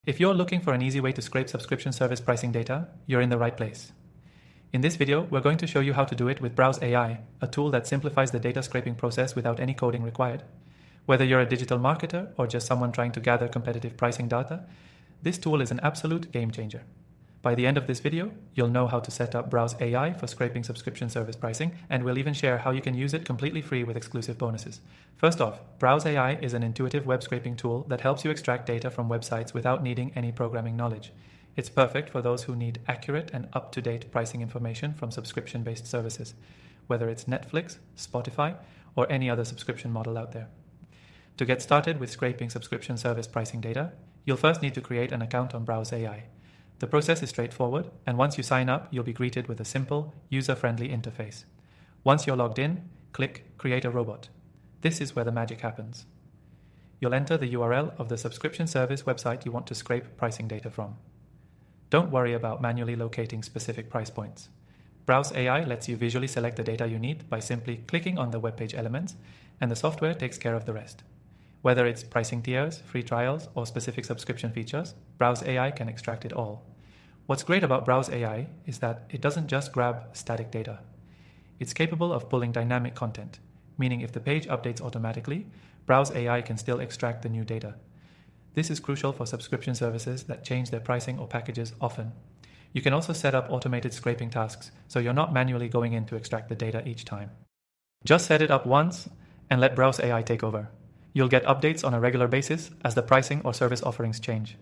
If you're looking for an easy way to scrape subscription service pricing data, you're in the right place. In this video, we're going to show you how to do it with Browse AI, a tool that simplifies the data scraping process without any coding required. Whether you're a digital marketer or just someone trying to gather competitive pricing data, this tool is an absolute game changer. By the end of this video, you'll know how to set up Browse AI for scraping subscription service pricing, and we'll even share how you can use it completely free with exclusive bonuses. First off, Browse AI is an intuitive web scraping tool that helps you extract data from websites without needing any programming knowledge. It's perfect for those who need accurate and up-to-date pricing information from subscription-based services, whether it's Netflix, Spotify, or any other subscription model out there. To get started with scraping subscription service pricing data, you'll first need to create an account on Browse AI. The process is straightforward, and once you sign up, you'll be greeted with a simple, user-friendly interface. Once you're logged in, click Create a Robot. This is where the magic happens. You'll enter the URL of the subscription service website you want to scrape pricing data from. Don't worry about manually locating specific price points. Browse AI lets you visually select the data you need by simply clicking on the web page elements, and the software takes care of the rest. Whether it's pricing tiers, free trials, or specific subscription features, Browse AI can extract it all. What's great about Browse AI is that it doesn't just grab static data. It's capable of pulling dynamic content, meaning if the page updates automatically, Browse AI can still extract the new data. This is crucial for subscription services that change their pricing or packages often. You can also set up automated scraping tasks, so you're not manually going in to extract the data each time. Just set it up once and let Browse AI take over. You'll get updates on a regular basis as the pricing or service offerings change.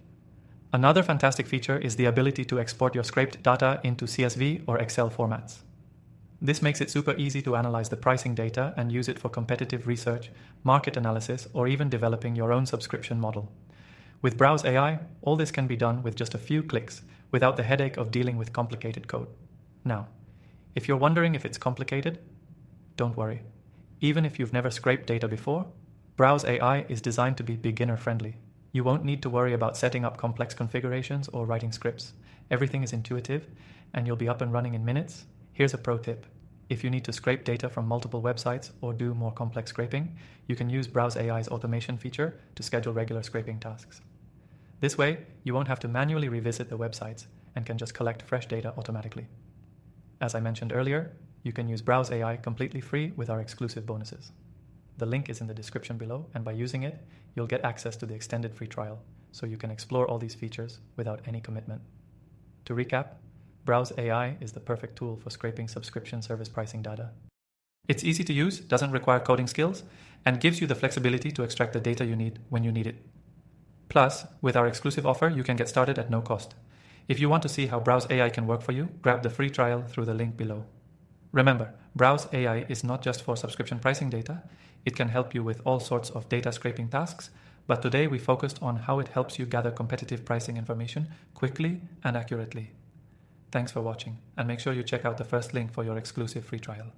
Another fantastic feature is the ability to export your scraped data into CSV or Excel formats. This makes it super easy to analyze the pricing data and use it for competitive research, market analysis, or even developing your own subscription model. With Browse AI, all this can be done with just a few clicks without the headache of dealing with complicated code. Now, if you're wondering if it's complicated, don't worry. Even if you've never scraped data before, Browse AI is designed to be beginner-friendly. You won't need to worry about setting up complex configurations or writing scripts. Everything is intuitive, and you'll be up and running in minutes. Here's a pro tip. If you need to scrape data from multiple websites or do more complex scraping, you can use Browse AI's automation feature to schedule regular scraping tasks. This way, you won't have to manually revisit the websites and can just collect fresh data automatically. As I mentioned earlier, you can use Browse AI completely free with our exclusive bonuses. The link is in the description below, and by using it, you'll get access to the extended free trial, so you can explore all these features without any commitment. To recap, Browse AI is the perfect tool for scraping subscription service pricing data. It's easy to use, doesn't require coding skills, and gives you the flexibility to extract the data you need when you need it. Plus, with our exclusive offer, you can get started at no cost. If you want to see how Browse AI can work for you, grab the free trial through the link below. Remember, Browse AI is not just for subscription pricing data. It can help you with all sorts of data scraping tasks, but today we focused on how it helps you gather competitive pricing information quickly and accurately. Thanks for watching, and make sure you check out the first link for your exclusive free trial.